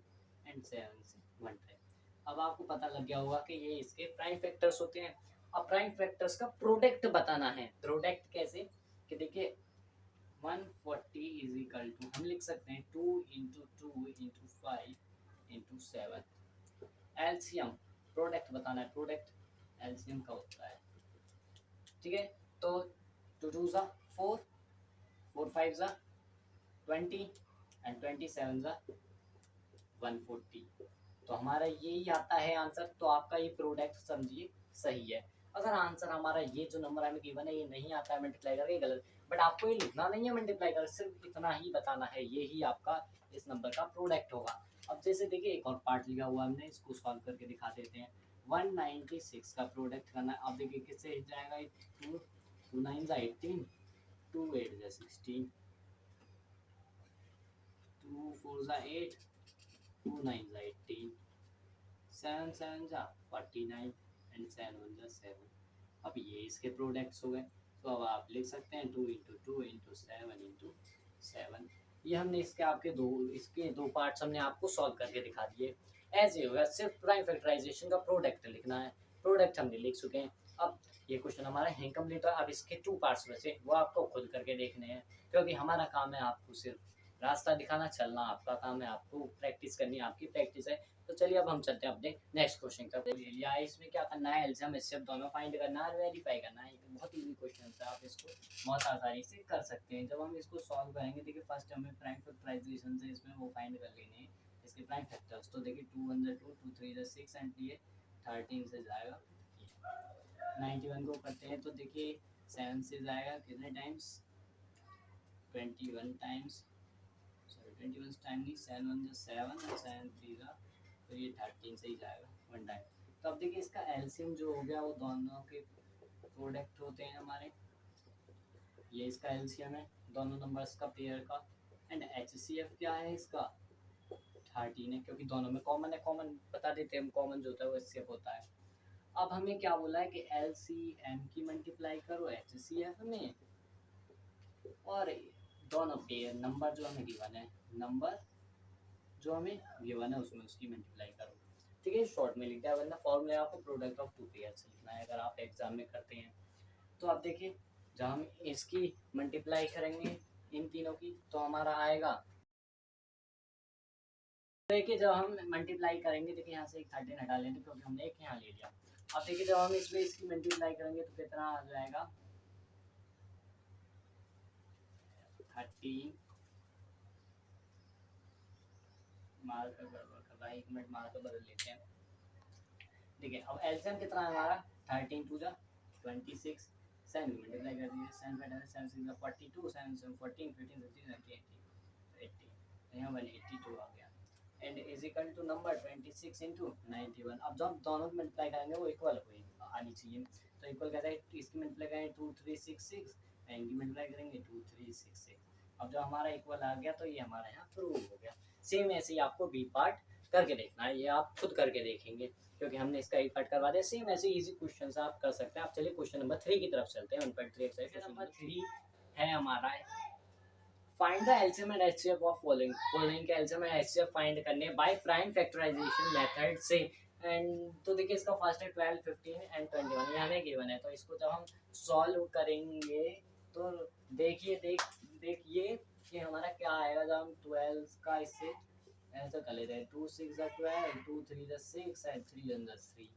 एंड 7 से 1 टाइम। अब आपको पता लग गया होगा कि ये इसके प्राइम फैक्टर्स होते हैं। अब प्राइम फैक्टर्स का प्रोडक्ट बताना है। प्रोडक्ट कैसे कि देखिए 140 इज इक्वल टू हम लिख सकते हैं 2 into 2 into 5 into 7। LCM product बताना है। प्रोडक्ट एलसीएम का होता है, ठीक है। तो 2 2 ज़ा 4, 4 5 ज़ा 20 एंड 27 ज़ा 140। तो हमारा यही आता है आंसर। तो आपका ये प्रोडक्ट समझिए सही है। अगर आंसर हमारा ये जो नंबर हमें गिवन है ये नहीं आता है मल्टीप्लाई करके, गलत। बट आपको ये लिखना नहीं है मल्टीप्लाई कर, सिर्फ इतना ही बताना है, ये ही आपका इस नंबर का प्रोडक्ट होगा। अब जैसे देखिए एक और पार्ट लिखा हुआ हमने, इसको सॉल्व करके दिखा देते हैं। 196 का प्रोडक्ट करना है। अब देखिए किससे जाएगा, 2 2 9 18, 2 8 16, 2 4 8, 2 9 18, 7 7 जा 49 एंड 7 1 जा 7। अब ये इसके प्रोडक्ट्स हो गए। तो अब आप लिख सकते हैं 2 इंटू 2 इंटू 7 इंटू 7। ये हमने इसके दो पार्ट्स हमने आपको सॉल्व करके दिखा दिए। ऐसे ही होगा, सिर्फ प्राइम फैक्टराइजेशन का प्रोडक्ट लिखना है। प्रोडक्ट हमने लिख चुके हैं। अब ये क्वेश्चन हमारा है कंप्लीट। अब इसके 2 पार्ट्स बचे, वो आपको खुद करके देखने हैं, क्योंकि हमारा काम है आपको सिर्फ रास्ता दिखाना, चलना आपका काम है, आपको प्रैक्टिस करनी आपकी प्रैक्टिस है। तो चलिए अब हम चलते हैं अपने नेक्स्ट क्वेश्चन तक। या इसमें क्या करना है, एलसीएम एचसीएफ दोनों फाइंड करना है, वेरीफाई करना है। बहुत इजी क्वेश्चन है, आप इसको बहुत आसानी से कर सकते हैं। जब हम इसको सॉल्व करेंगे, देखिए फर्स्ट हमें प्राइम फैक्टराइजेशन से इसमें वो फाइंड कर लेने हैं इसके प्राइम फैक्टर्स। तो देखिए 2 1 2, 2 3 6 एंड ये 13 से जाएगा। 91 को करते हैं तो देखिए 7 से जाएगा कितने टाइम्स, 21 टाइम्स। सॉरी 21 टाइम नहीं, 7 1 7 और 7 3 जा, तो ये 13 से ही जाएगा 1 टाइम। तो अब देखिए इसका एलसीएम जो हो गया वो दोनों के प्रोडक्ट होते हैं हमारे। ये इसका एलसीएम है दोनों नंबर्स का पेयर का। एंड एचसीएफ क्या है इसका, 13 है, क्योंकि दोनों में कॉमन है। कॉमन बता देते हैं हम, कॉमन जो होता है वो एचसीएफ होता है। अब हमें क्या बोला है कि एलसीएम की मल्टीप्लाई करो एचसीएफ में, और दोनों पेयर नंबर जो हमें गिवन है, नंबर जो हमें गिवन है उसमें उसकी मल्टीप्लाई करो। ठीक है, शॉर्ट में लिखा है, वरना फॉर्मूला आपको प्रोडक्ट ऑफ टू पेयर्स लिखना है अगर आप एग्जाम में करते हैं। तो आप देखिए जब हम इसकी मल्टीप्लाई करेंगे इन तीनों की तो हमारा आएगा। देखिए जब हम मल्टीप्लाई करेंगे, देखिए यहाँ से एक 13 हटा लेंगे क्योंकि हमने एक यहाँ ले लिया। अब देखिए जब हम इसमें इसकी मल्टीप्लाई करेंगे तो कितना आ जाएगा, 13 मार्कर गड़बड़ कर रहा है, 1 मिनट मार्कर बदल लेते हैं। देखिए अब एलसीएम कितना है हमारा, 13 2 जा 26, 7 मल्टीप्लाई कर दीजिए, 7 5 7 6 42, 7 7 14 15 16 17 18 तो यहाँ 182 आ गया। And is equal to number 26 into 91। अब जब दोनों की मल्टीप्लाई करेंगे वो इक्वल आनी चाहिए। तो इक्वल कहता है इसकी मल्टीप्लाई करेंगे 2366 एंड इनकी मल्टीप्लाई करेंगे 2366। अब जब हमारा इक्वल आ गया तो ये हमारा यहाँ प्रूव हो गया। सेम ऐसे ही आपको बी पार्ट करके देखना है, ये आप खुद करके देखेंगे क्योंकि हमने इसका एक पार्ट करवा दिया। सेम ऐसे इजी क्वेश्चन आप कर सकते हैं। आप चलिए क्वेश्चन नंबर 3 की तरफ चलते हैं। 1.3 एक्सरसाइज क्वेश्चन नंबर 3 है हमारा, find the LCM and HCF of following. Following के एलसीएम एंड एचसीएफ फाइंड करने बाय प्राइम फैक्टराइजेशन मेथड से। एंड तो देखिए इसका फर्स्ट है 12 15 एंड 21, ये हमें गिवन है। तो इसको जब हम सॉल्व करेंगे तो देखिए कि हमारा क्या आएगा। जब हम 12 का इससे ऐसा कर लेते हैं, 2 6 12, 2 3 6 एंड 3 1 3,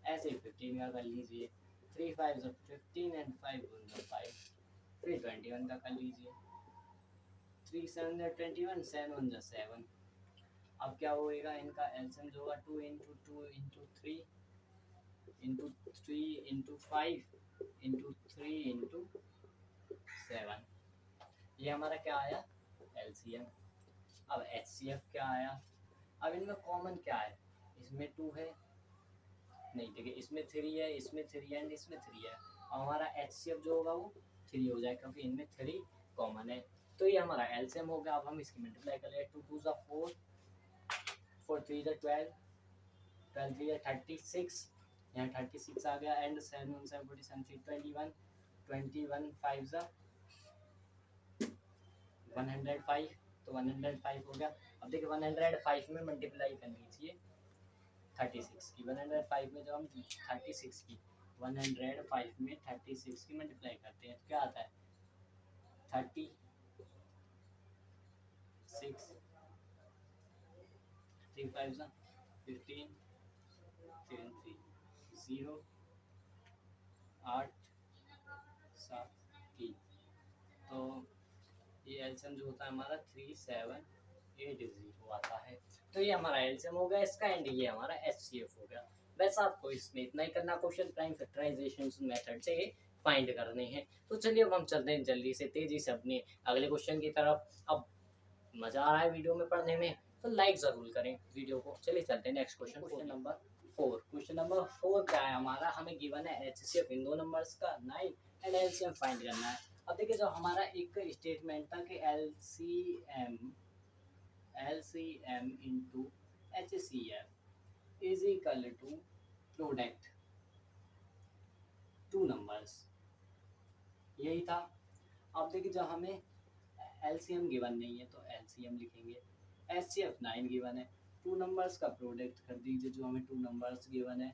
ऐसे ही 15 का कर लीजिए, 3 5 15 एंड 5 1 5, फिर 21 का कर लीजिए, 3 7 21, 7 1 7। अब क्या होएगा, इनका एलसीएम जो होगा 2 into 2 into 3 into 3 into 5 into 3 into 7। ये हमारा क्या आया एलसीएम। अब एचसीएफ क्या आया, अब इनमें कॉमन क्या है, इसमें 2 है नहीं, देखिए इसमें 3 है, इसमें 3 है एंड इसमें 3 है, और हमारा एचसीएफ जो होगा वो 3 हो जाएगा क्योंकि इनमें 3 कॉमन है। तो ये हमारा एलसीएम हो गया। अब हम इसकी मल्टीप्लाई कर लें, 2 2 ज़ा 4, 4 3 ज़ा 12, 12 3 ज़ा 36, यहाँ 36 आ गया एंड 7 1 7 47 3 21, 21 5 ज़ा 105, तो 105 हो गया। अब देखिए 105 में मल्टीप्लाई कर लीजिए 36 की, 105 में जब हम 36 की 105 में 36 की मल्टीप्लाई करते हैं तो क्या आता है 36, 3 5 15, 3 3 0, 8 7 3, तो ये एलसीएम जो होता है हमारा 3780 आता है। तो ये हमारा एलसीएम हो गया इसका एंड ये हमारा एचसीएफ हो गया। वैसे आपको इसमें इतना ही करना, क्वेश्चन प्राइम फैक्टराइजेशन मेथड से फाइंड करने हैं। तो चलिए अब हम चलते हैं जल्दी से तेजी से अपने अगले क्वेश्चन की तरफ। अब मजा आ रहा है वीडियो में पढ़ने में तो लाइक जरूर करें वीडियो को। चलिए चलते हैं next question, question number 4। Question number 4 क्या है हमारा, हमें गिवन है एचसीएफ इन दो नंबर्स का 9 एंड एलसीएम फाइंड करना है। अब देखिए जो हमारा एक स्टेटमेंट था कि LCM into HCF is equal to product two numbers, यही था। अब देखिए जब हमें एलसीएम गिवन नहीं है तो एलसीएम लिखेंगे, एचसीएफ 9 गिवन है, टू नंबर्स का प्रोडक्ट कर दीजिए जो हमें टू नंबर्स गिवन है,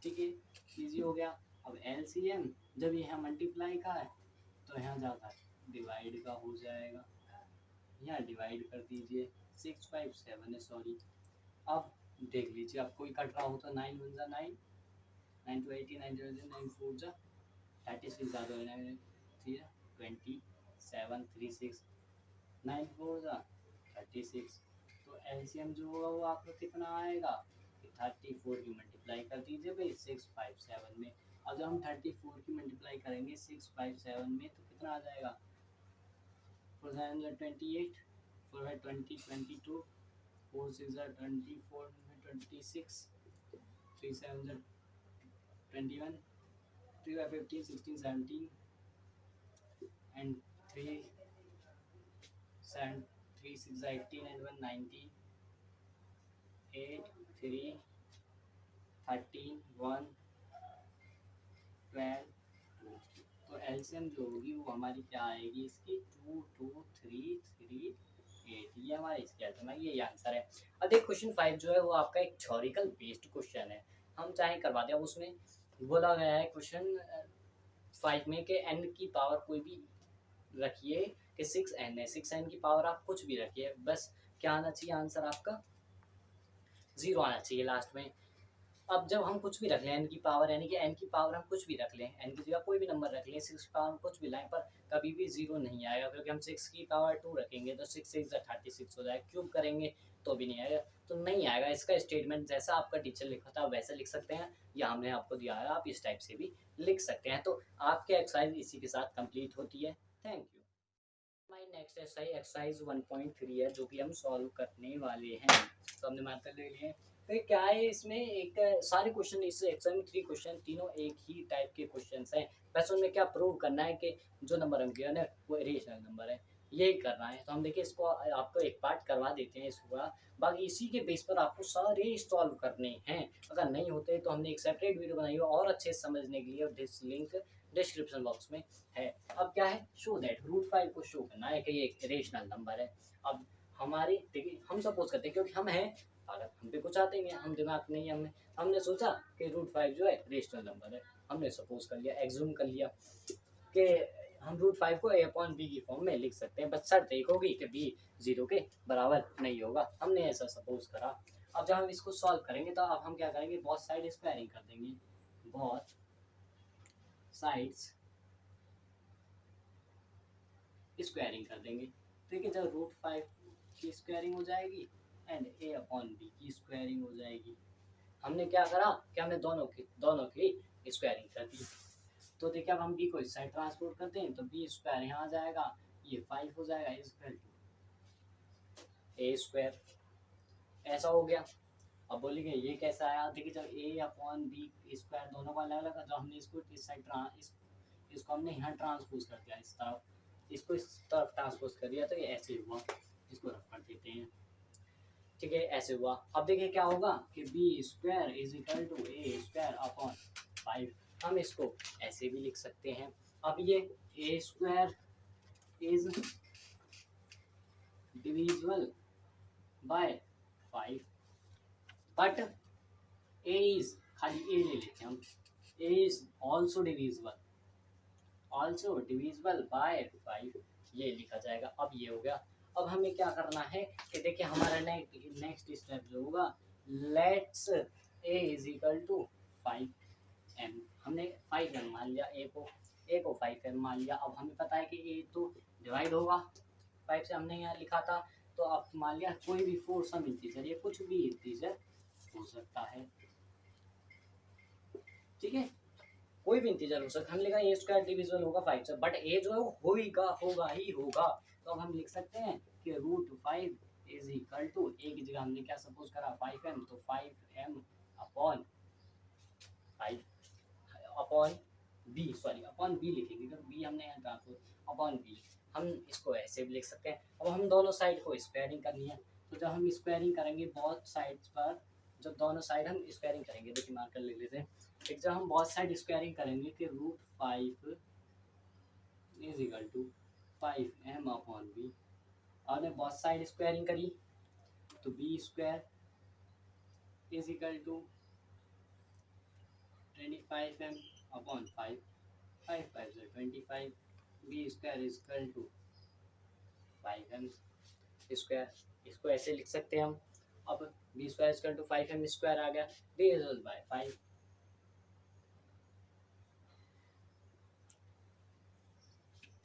ठीक है, इजी हो गया। अब एलसीएम जब यहाँ मल्टीप्लाई का है तो यहाँ जाता है डिवाइड का हो जाएगा, यहाँ डिवाइड कर दीजिए, 6 5 7 है सॉरी। अब देख लीजिए अब कोई कट रहा हो तो 9 1 जा 9, 9 2 80, 9 2 9 4 जा 36 ज़्यादा हो जाएगा, 27 36, 9 4 जा 36, तो एलसीएम जो होगा वो आपका कितना आएगा 34 की मल्टीप्लाई कर दीजिए भाई 6 5 7 में। अब जब हम 34 की मल्टीप्लाई करेंगे 6 5 7 में तो कितना आ जाएगा 4 7 28, 4 5 20 22, 4 6 24 26, 3 7 21, 3 5 15 16 17 and 3 7 3 6 18 and 1 19, 8 3 13 1 12 2, तो एलसीएम जो होगी वो हमारी क्या आएगी इसकी 2 2 3 3 8, ये हमारा इसके आंसर में ये आंसर है। अब देखिए क्वेश्चन 5 जो है वो आपका एक थ्योरिकल बेस्ड क्वेश्चन है, हम चाहे करवा दें। अब उसमें बोला गया है क्वेश्चन 5 में कि n की पावर कोई भी रखिए कि 6n है, 6n की पावर आप कुछ भी रखिए, बस क्या आना चाहिए आंसर आपका 0 आना चाहिए लास्ट में। अब जब हम कुछ भी रख लें n की पावर, यानी कि n की पावर हम कुछ भी रख लें, n की जगह कोई भी नंबर रख लें, 6 की पावर कुछ भी लाएं, पर कभी भी 0 नहीं आएगा क्योंकि हम 6 की पावर 2 रखेंगे तो 6 6 36 हो जाएगा, क्यूब करेंगे तो भी नहीं आएगा, तो नहीं आएगा। इसका स्टेटमेंट जैसा आपका टीचर लिखा था वैसे लिख सकते हैं, या हमने आपको दिया है आप इस टाइप से भी लिख सकते हैं। तो आपकी एक्सरसाइज इसी के साथ कंप्लीट होती है। Thank you. हमारी नेक्स्ट एक्सरसाइज 1.3 है जो कि हम सॉल्व करने वाले हैं। तो हमने मात्र ले लिए, तो क्या है इसमें एक सारे क्वेश्चन, इस एक्सरसाइज में 3 क्वेश्चन, तीनों एक ही टाइप के क्वेश्चंस हैं। बस उनमें क्या प्रूव करना है कि जो नंबर हम गिवन है वो इरेशनल नंबर है, यही करना है। तो हम देखिए इसको आपको एक पार्ट करवा देते हैं इसको, बाकी इसी के बेस पर आपको सारे सॉल्व करने हैं। अगर नहीं होते तो हमने एक सेपरेट वीडियो बनाई है और अच्छे से समझने के लिए, और दिस लिंक डिस्क्रिप्शन बॉक्स में है। अब क्या है, शो दैट √5 को शो करना है कि ये एक रेशनल नंबर है। अब हमारी देखिए हम सपोज करते हैं क्योंकि हम हैं, अगर हम पे कुछ आते नहीं है, हम दिमाग नहीं है, हमने सोचा कि √5 जो है रेशनल नंबर है, हमने सपोज कर लिया, एग्ज्यूम कर लिया कि हम √5 को a/b की फॉर्म में लिख सकते हैं, बस शर्त एक होगी कि b 0 के बराबर नहीं होगा, हमने ऐसा सपोज करा। अब जब हम इसको सॉल्व करेंगे तो अब हम क्या करेंगे, बहुत साइड स्क्वायरिंग कर देंगे, बहुत साइड्स स्क्वायरिंग कर देंगे। ठीक है, जब √5 की स्क्वायरिंग हो जाएगी एंड a/b की स्क्वायरिंग हो जाएगी, हमने क्या करा कि हमने दोनों की स्क्वायरिंग कर दी। तो देखिए अब हम b को इस साइड ट्रांसपोर्ट करते हैं तो b स्क्वायर यहाँ आ जाएगा, ये 5 हो जाएगा इक्वल टू a स्क्वायर, ऐसा हो गया। अब बोलेंगे ये कैसा आया, देखिए जब ए अपॉन बी स्क्वायर दोनों का अलग अलग, जब हमने इसको इस साइड इसको हमने यहाँ ट्रांसपोज कर दिया, इस तरफ इसको इस तरफ ट्रांसपोज कर दिया, तो ये ऐसे हुआ, इसको रफ कर देते हैं, ठीक है ऐसे हुआ। अब देखिए क्या होगा कि b square is equal to a square upon 5, हम इसको ऐसे भी लिख सकते हैं। अब ये A square is divisible by 5, but A is, खाली ए ले लेते हैं हम, A is also divisible by 5, ये लिखा जाएगा। अब ये हो गया। अब हमें क्या करना है कि देखिए हमारा नेक्स्ट स्टेप जो होगा, let's a is equal to 5m, हमने 5m मान लिया, ए को 5m मान लिया। अब हमें पता है कि ए तो डिवाइड होगा 5 से, हमने यहाँ लिखा था, तो अब मान लिया कोई भी फोर सम इंटीजर, ये कुछ भी इंटीजर हो सकता है, ठीक है कोई भी इंटीजर हो सकता है। हमने लिखा ए स्क्वायर डिविजिबल होगा 5 से, बट ए जो है वो होगा ही होगा, तो अब हम लिख सकते हैं कि √5 इज इक्वल टू, ए की जगह हमने क्या सपोज करा 5m, तो 5m अपॉन 5 अपॉन बी लिखेंगे, क्योंकि बी हमने यहाँ ट्रांसपोज अपॉन बी, हम इसको ऐसे भी लिख सकते हैं। अब हम दोनों साइड को स्क्वायरिंग करनी है, तो जब हम स्क्वायरिंग करेंगे बहुत साइड्स पर, जब दोनों साइड हम स्क्वायरिंग करेंगे, देखिए मार्कर ले लेते हैं, एक जब हम बहुत साइड स्क्वायरिंग करेंगे कि √5 is equal to 5m upon B, और बहुत साइड स्क्वायरिंग करी तो B square is equal to 25m upon 5, 5 से 25, B square is equal to 5m square, इसको ऐसे लिख सकते हैं हम। अब B square is equal to 5m square आ गया, डिवाइडेड बाय 5,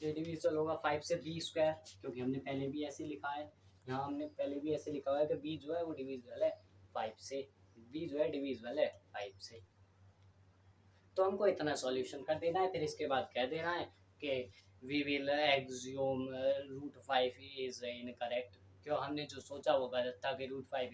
ये डिविजल होगा 5 से बी स्क्वायर, क्योंकि हमने पहले भी ऐसे लिखा है, यहाँ हमने पहले भी ऐसे लिखा हुआ है कि बी जो है वो डिविजिबल है 5 से, बी जो है डिविजिबल है 5 से। तो हमको इतना सॉल्यूशन कर देना है, फिर इसके बाद कह देना है कि वी विल एग्ज्यूम √5 इज इनकरेक्ट, क्यों हमने जो सोचा वो गलत था कि √5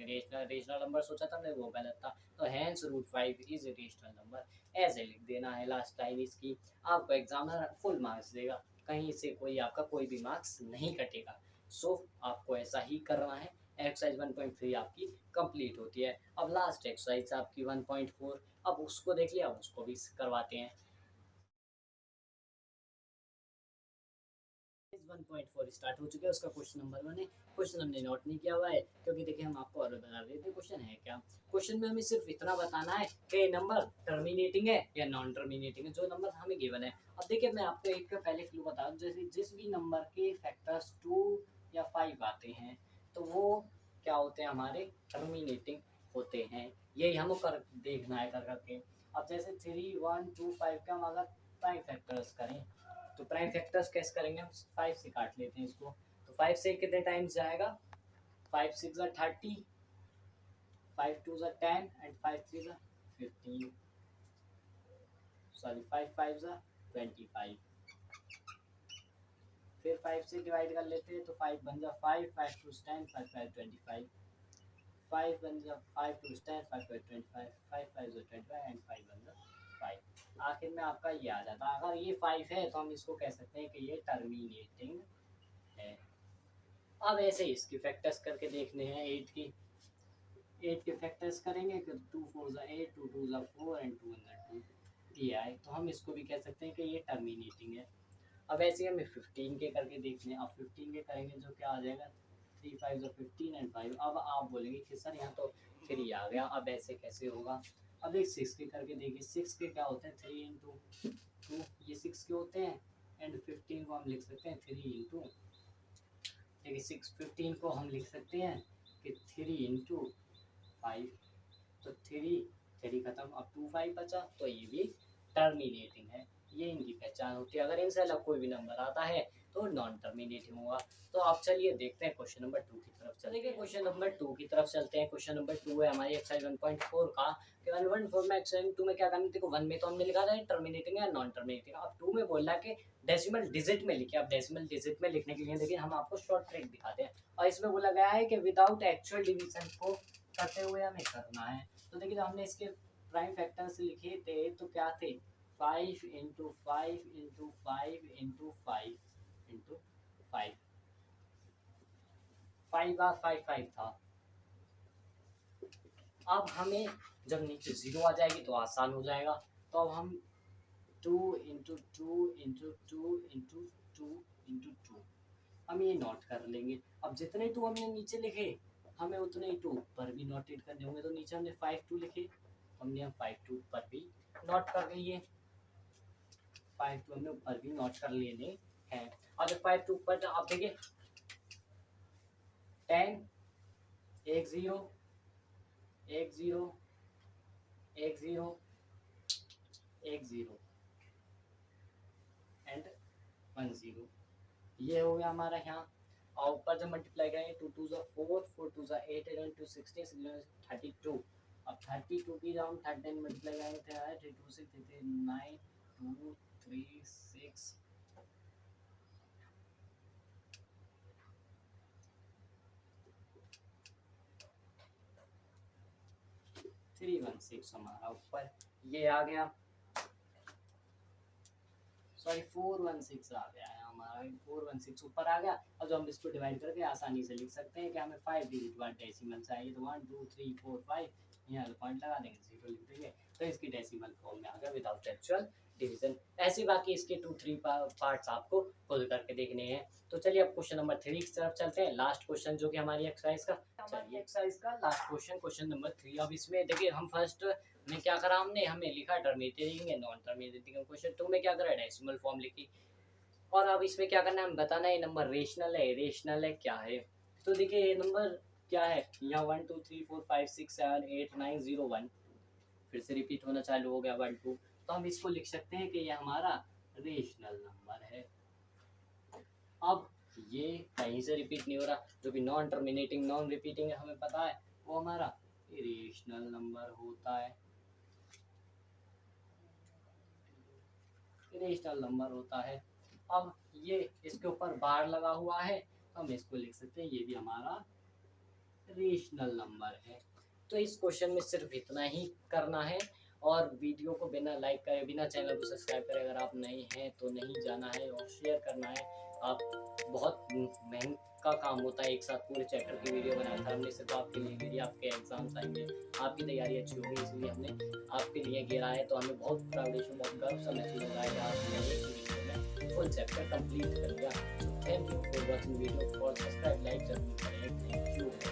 रेशनल नंबर सोचा था हमने, वो गलत था, तो हैंस √5 इज रेशनल नंबर, ऐसे लिख देना है लास्ट टाइम इसकी। आपको एग्जामिनर फुल मार्क्स देगा, कहीं से कोई आपका कोई भी मार्क्स नहीं कटेगा। सो आपको ऐसा ही करना है। एक्सरसाइज 1.3 आपकी कंप्लीट होती है। अब लास्ट एक्सरसाइज आपकी 1.4, अब उसको देख लिया, अब उसको भी करवाते हैं। 1.4 स्टार्ट हो चुका है, उसका क्वेश्चन नंबर 1 है। क्वेश्चन हमने नोट नहीं किया हुआ है, क्योंकि देखिए हम आपको और बता देते हैं क्वेश्चन है क्या। क्वेश्चन में हमें सिर्फ इतना बताना है कि नंबर टर्मिनेटिंग है या नॉन टर्मिनेटिंग है, जो नंबर हमें गिवन है। अब देखिए मैं आपको एक का पहले क्लू बता दूं, जैसे जिस भी नंबर के फैक्टर्स 2 या 5 आते हैं, तो वो क्या होते हैं, हमारे टर्मिनेटिंग होते हैं। यही हमको कर देखना है कर करके। अब जैसे 3, 1, 2, 5 का हम अगर प्राइम फैक्टर्स करें, तो प्राइम फैक्टर्स कैसे करेंगे, हम 5 से काट लेते हैं इसको, तो 5 से कितने टाइम्स जाएगा, 5 6 30, 5 2 10 एंड 5 3 15, सॉरी 5 5 25, फिर 5 से डिवाइड कर लेते हैं, तो 5 बन जा 5, 5 2 10, 5 5 25, 5 बन जा 5 2 10, 5 5 25, 5 5 25 एंड 5 बन जा 5। आखिर में आपका ये आ जाता है। अगर ये 5 है तो हम इसको कह सकते हैं कि ये टर्मिनेटिंग है। अब ऐसे ही इसकी फैक्टर्स करके देखने हैं 8 के फैक्टर्स करेंगे कि 2 4 8, 2 2 4 एंड 2 2 ये आए, तो हम इसको भी कह सकते हैं कि ये टर्मिनेटिंग है। अब ऐसे हमें 15 के करके देखने हैं। अब 15 के करेंगे जो क्या आ जाएगा, 3 5 15 एंड 5। अब आप बोलेंगे कि सर यहाँ तो 3 आ गया, अब ऐसे कैसे होगा। अब एक 6 के करके देखिए, 6 के क्या होते हैं, 3 इंटू 2, ये 6 के होते हैं, एंड 15 को हम लिख सकते हैं 3 इंटू, देखिए 15 को हम लिख सकते हैं कि 3 इंटू 5, तो 3 खत्म, अब 2 5 बचा, तो ये भी टर्मिनेटिंग है। ये इनकी पहचान होती है। अगर इनसे अलग कोई भी नंबर आता है तो नॉन टर्मिनेटिंग होगा। तो आप चलिए देखते हैं क्वेश्चन नंबर 2 की तरफ चलते हैं। क्वेश्चन नंबर 2 की तरफ चलते हैं। क्वेश्चन नंबर 2 है हमारी एक्सरसाइज 1.4 का। 1.4 में एक्सरसाइज 2 में क्या करना है, देखो 1 में तो हमने लिखा था टर्मिनेटिंग है नॉन टर्मिनेटिंग, अब 2 में बोल रहा है कि डेसिमल डिजिट में लिखे। अब डेसिमल डिजिट में लिखने के लिए देखिए हम आपको शॉर्ट ट्रिक दिखाते हैं, और इसमें बोला गया है कि विदाउट एक्चुअल डिवीजन को करते हुए हमें करना है। तो देखिए जब हमने इसके प्राइम फैक्टर्स लिखे थे तो क्या थे, 5 इंटू 5 इंटू 5 इंटू 5 इंटू 5, 5 बार 5 5 था। अब हमें जब नीचे 0 आ जाएगी तो आसान हो जाएगा। तो अब हम 2 इंटू 2 इंटू 2 इंटू 2 इंटू 2 हम ये नोट कर लेंगे। अब जितने 2 हमने नीचे लिखे हमें उतने ही 2 ऊपर भी नोटेट करने होंगे। तो नीचे हमने 5 2 लिखे, हमने हम 5 2 ऊपर भी नोट कर लिए, 5 2 हमने ऊपर भी नोट कर लेने हैं। और जब 5 2 ऊपर आप देखिए 10 1 0 1 0 1 0 1 0 एंड 1 0, ये हो गया हमारा यहाँ। और ऊपर जब मल्टीप्लाई करेंगे 2 2 4 4 2 8 8 2 16 16 32। अब 32 की जब हम 13 मल्टीप्लाई करेंगे तो आया 3 2 6 3 9 2 3 6 316 हमारा ऊपर ये आ गया, सॉरी 416 आ गया है हमारा, 416 ऊपर आ गया। और जो हम इसको डिवाइड करके आसानी से लिख सकते हैं कि हमें 5 डिजिट बाद डेसिमल चाहिए। तो 1 2 3 4 5 यहाँ पॉइंट लगा देंगे, 0 लिख देंगे तो इसकी डेसिमल फॉर्म में आ गया विदाउट एक्चुअल डिवीजन। ऐसे बाकी इसके 2 3 पार्ट्स आपको खुद करके देखने हैं। तो चलिए अब क्वेश्चन नंबर 3 की तरफ चलते हैं, लास्ट क्वेश्चन जो कि हमारी एक्सरसाइज का, चलिए एक्सरसाइज का लास्ट क्वेश्चन, क्वेश्चन नंबर 3। अब इसमें देखिए हम फर्स्ट में क्या करा, हमने हमें लिखा टर्मिनेटिंग है नॉन टर्मिनेटिंग। क्वेश्चन 2 में क्या करा, डेसिमल फॉर्म लिखी। और अब इसमें क्या करना है, हम बताना है ये नंबर रेशनल है, इरेशनल है, क्या है। तो देखिए ये नंबर क्या है, यहाँ 1 2 3 4 5 6 7 8 9 0 1 फिर से रिपीट होना चालू हो गया 1 2। तो हम इसको लिख सकते हैं कि ये हमारा रेशनल नंबर है। अब ये कहीं से रिपीट नहीं हो रहा, जो भी नॉन टर्मिनेटिंग नॉन रिपीटिंग है हमें पता है वो हमारा इरेशनल नंबर होता है, इरेशनल नंबर होता है। अब ये इसके ऊपर बार लगा हुआ है, हम इसको लिख सकते हैं ये भी हमारा रेशनल नंबर है। तो इस क्वेश्चन में सिर्फ इतना ही करना है। और वीडियो को बिना लाइक करे, बिना चैनल को सब्सक्राइब करे अगर आप नहीं हैं तो नहीं जाना है और शेयर करना है। आप बहुत महंगा काम होता है एक साथ पूरे चैप्टर की वीडियो बनाया था हमने, सिर्फ आपके लिए वीडियो, आपके एग्जाम्स आएंगे, आपकी तैयारी अच्छी होगी इसलिए हमने आपके लिए किया है। तो हमें बहुत प्राउडेशन, बहुत गर्व सा महसूस हो रहा है कि आपने एक वीडियो में फुल चैप्टर कंप्लीट कर लिया। Thank you for watching video, for subscribe like जरूर करें। Thank you.